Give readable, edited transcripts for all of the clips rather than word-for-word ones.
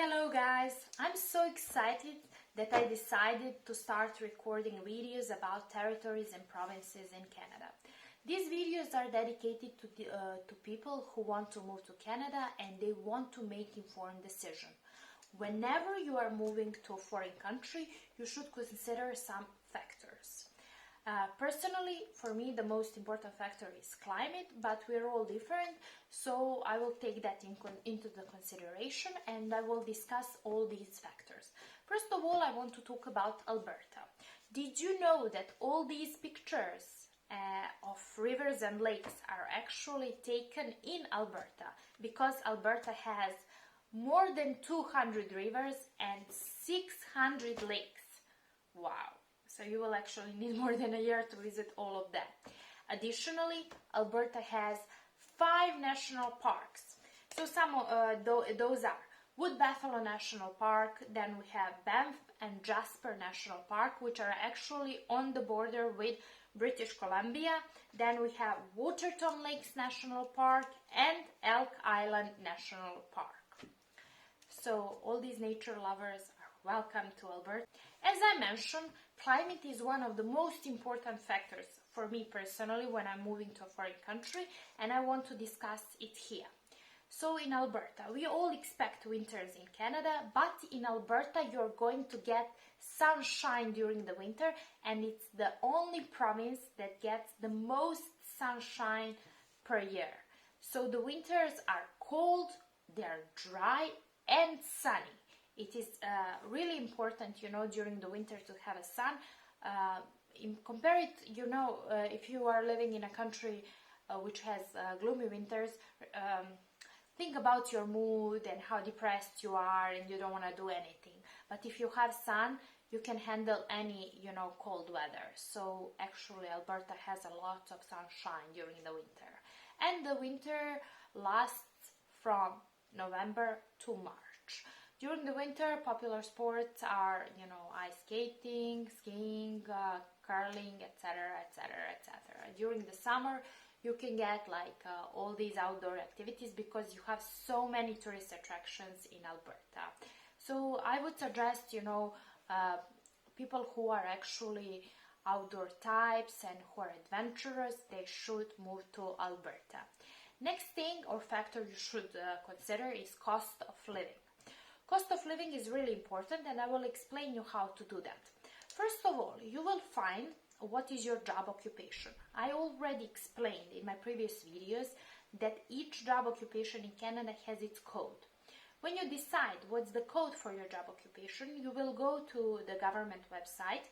Hello guys, I'm so excited that I decided to start recording videos about territories and provinces in Canada. These videos are dedicated to people who want to move to Canada and they want to make informed decisions. Whenever you are moving to a foreign country, you should consider some factors. Personally, for me, the most important factor is climate, but we're all different, so I will take that into the consideration and I will discuss all these factors. First of all, I want to talk about Alberta. Did you know that all these pictures of rivers and lakes are actually taken in Alberta? Because Alberta has more than 200 rivers and 600 lakes. Wow! So you will actually need more than a year to visit all of that. Additionally, Alberta has 5 national parks. So some of those are Wood Buffalo National Park, then we have Banff and Jasper National Park, which are actually on the border with British Columbia. Then we have Waterton Lakes National Park and Elk Island National Park. So all these nature lovers are welcome to Alberta. As I mentioned, climate is one of the most important factors for me personally when I'm moving to a foreign country, and I want to discuss it here. So in Alberta, we all expect winters in Canada, but in Alberta you're going to get sunshine during the winter, and it's the only province that gets the most sunshine per year. So the winters are cold, they're dry and sunny. It is really important, during the winter to have a sun. Compare it, if you are living in a country which has gloomy winters, think about your mood and how depressed you are and you don't want to do anything. But if you have sun, you can handle any, cold weather. So actually Alberta has a lot of sunshine during the winter. And the winter lasts from November to March. During the winter, popular sports are, ice skating, skiing, curling, etc., etc., etc. During the summer, you can get all these outdoor activities because you have so many tourist attractions in Alberta. So I would suggest, people who are actually outdoor types and who are adventurous, they should move to Alberta. Next thing or factor you should consider is cost of living. Cost of living is really important, and I will explain you how to do that. First of all, you will find what is your job occupation. I already explained in my previous videos that each job occupation in Canada has its code. When you decide what's the code for your job occupation, you will go to the government website,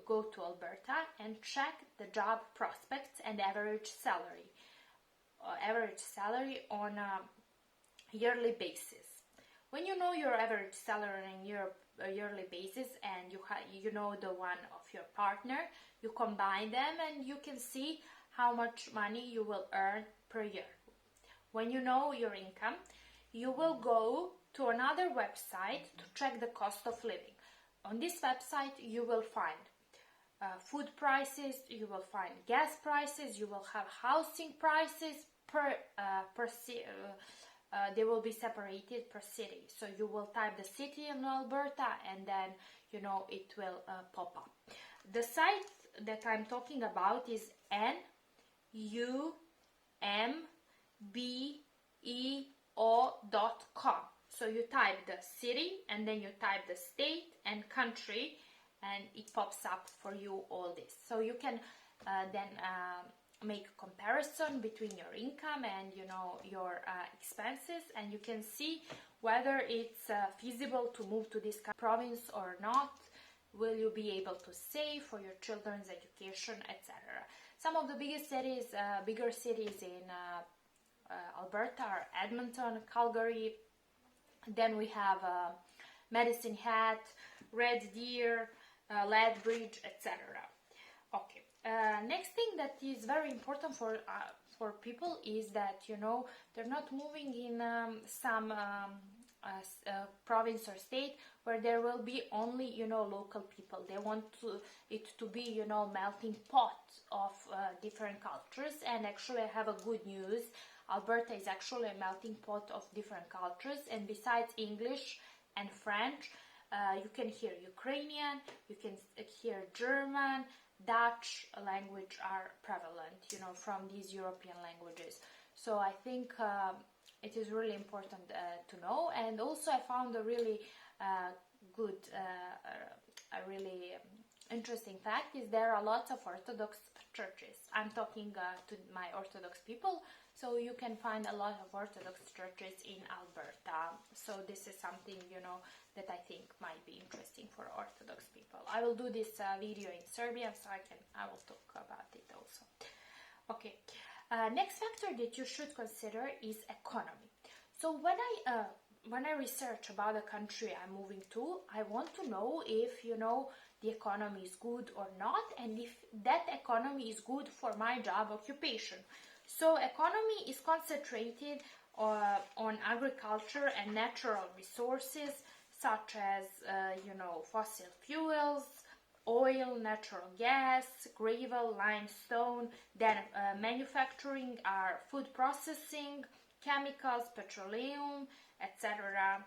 go to Alberta and check the job prospects and average salary on a yearly basis. When you know your average salary on a yearly basis and you know the one of your partner, you combine them and you can see how much money you will earn per year. When you know your income, you will go to another website to check the cost of living. On this website, you will find food prices, you will find gas prices, you will have housing prices they will be separated per city. So you will type the city in Alberta and then it will pop up. The site that I'm talking about is number.com. So you type the city and then you type the state and country and it pops up for you all this. So you can then make a comparison between your income and your expenses, and you can see whether it's feasible to move to this province or not. Will you be able to save for your children's education, etc. Some of the bigger cities in Alberta are Edmonton, Calgary, then we have Medicine Hat, Red Deer, Lethbridge, etc. Okay. Next thing that is very important for people is that they're not moving in some province or state where there will be only local people. They want it to be melting pot of different cultures. And actually I have a good news. Alberta is actually a melting pot of different cultures, and besides English and French, you can hear Ukrainian, you can hear German, Dutch language are prevalent, you know, from these European languages. So I think it is really important to know. And also I found a really good, a really interesting fact is there are lots of Orthodox churches. I'm talking to my Orthodox people, so you can find a lot of Orthodox churches in Alberta. So this is something, you know, that I think might be interesting for Orthodox people. I will do this video in Serbian, so I will talk about it also. Okay, next factor that you should consider is economy. So when I research about a country I'm moving to, I want to know if, you know, the economy is good or not, and if that economy is good for my job occupation. So economy is concentrated on agriculture and natural resources such as, you know, fossil fuels, oil, natural gas, gravel, limestone. Then manufacturing are food processing, chemicals, petroleum, etc.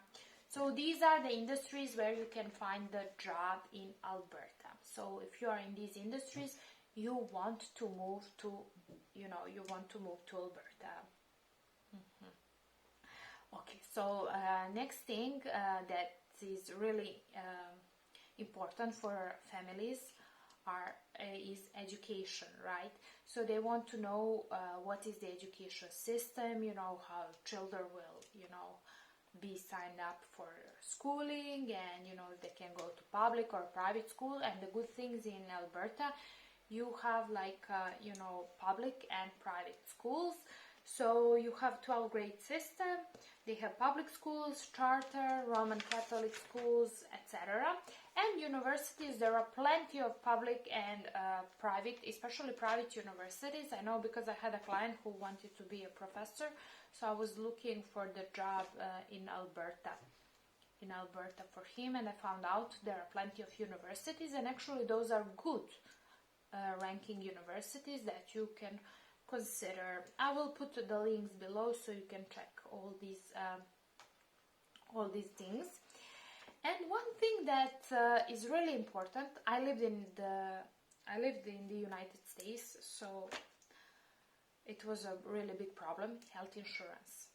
So these are the industries where you can find the job in Alberta. So if you are in these industries, you want to move to, you know, you want to move to Alberta. Okay, so next thing that is really important for families is education, right? So they want to know what is the education system, you know, how children will, you know, be signed up for schooling, and, you know, they can go to public or private school. And the good things in Alberta, you have like, you know, public and private schools. So you have 12 grade system. They have public schools, charter, Roman Catholic schools, etc. And universities, there are plenty of public and private, especially private universities. I know because I had a client who wanted to be a professor, so I was looking for the job in Alberta for him, and I found out there are plenty of universities, and actually those are good ranking universities that you can consider. I will put the links below so you can check all these things. And one thing that is really important, I lived in the United States, so it was a really big problem, health insurance.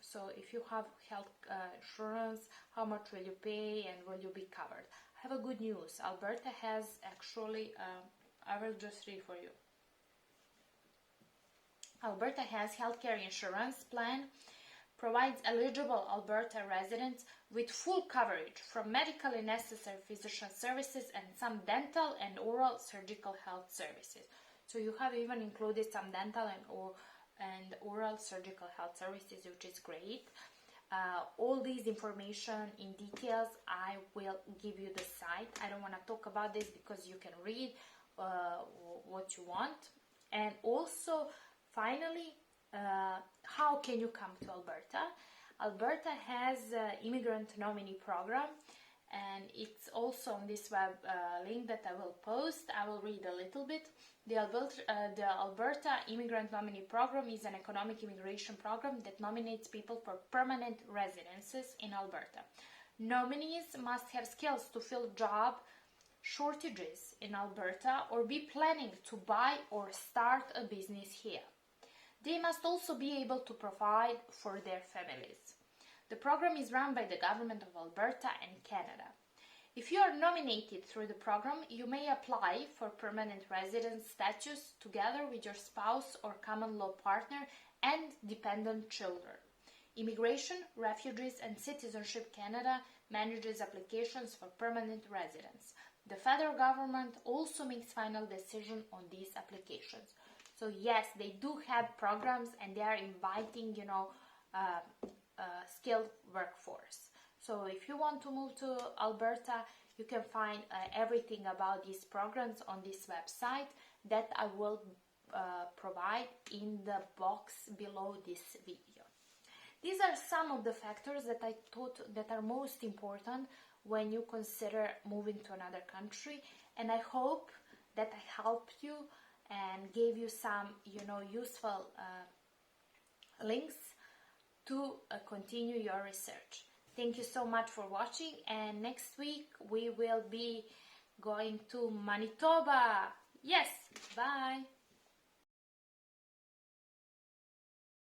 So if you have health insurance, how much will you pay and will you be covered? I have a good news. Alberta has actually, I will just read for you. Alberta has healthcare insurance plan, provides eligible Alberta residents with full coverage from medically necessary physician services and some dental and oral surgical health services. So you have even included some dental and oral surgical health services, which is great. All these information in details, I will give you the site. I don't want to talk about this because you can read what you want. And also, finally, how can you come to Alberta? Alberta has immigrant nominee program, and it's also on this web link that I will post. I will read a little bit. The Alberta Immigrant Nominee Program is an economic immigration program that nominates people for permanent residences in Alberta. Nominees must have skills to fill job shortages in Alberta or be planning to buy or start a business here. They must also be able to provide for their families. The program is run by the government of Alberta and Canada. If you are nominated through the program, you may apply for permanent residence status together with your spouse or common law partner and dependent children. Immigration, Refugees and Citizenship Canada manages applications for permanent residence. The federal government also makes final decision on these applications. So yes, they do have programs and they are inviting, you know, skilled workforce. So if you want to move to Alberta, you can find everything about these programs on this website that I will provide in the box below this video. These are some of the factors that I thought that are most important when you consider moving to another country, and I hope that I helped you and gave you some, you know, useful links to continue your research. Thank you so much for watching, and next week we will be going to Manitoba. Yes, bye!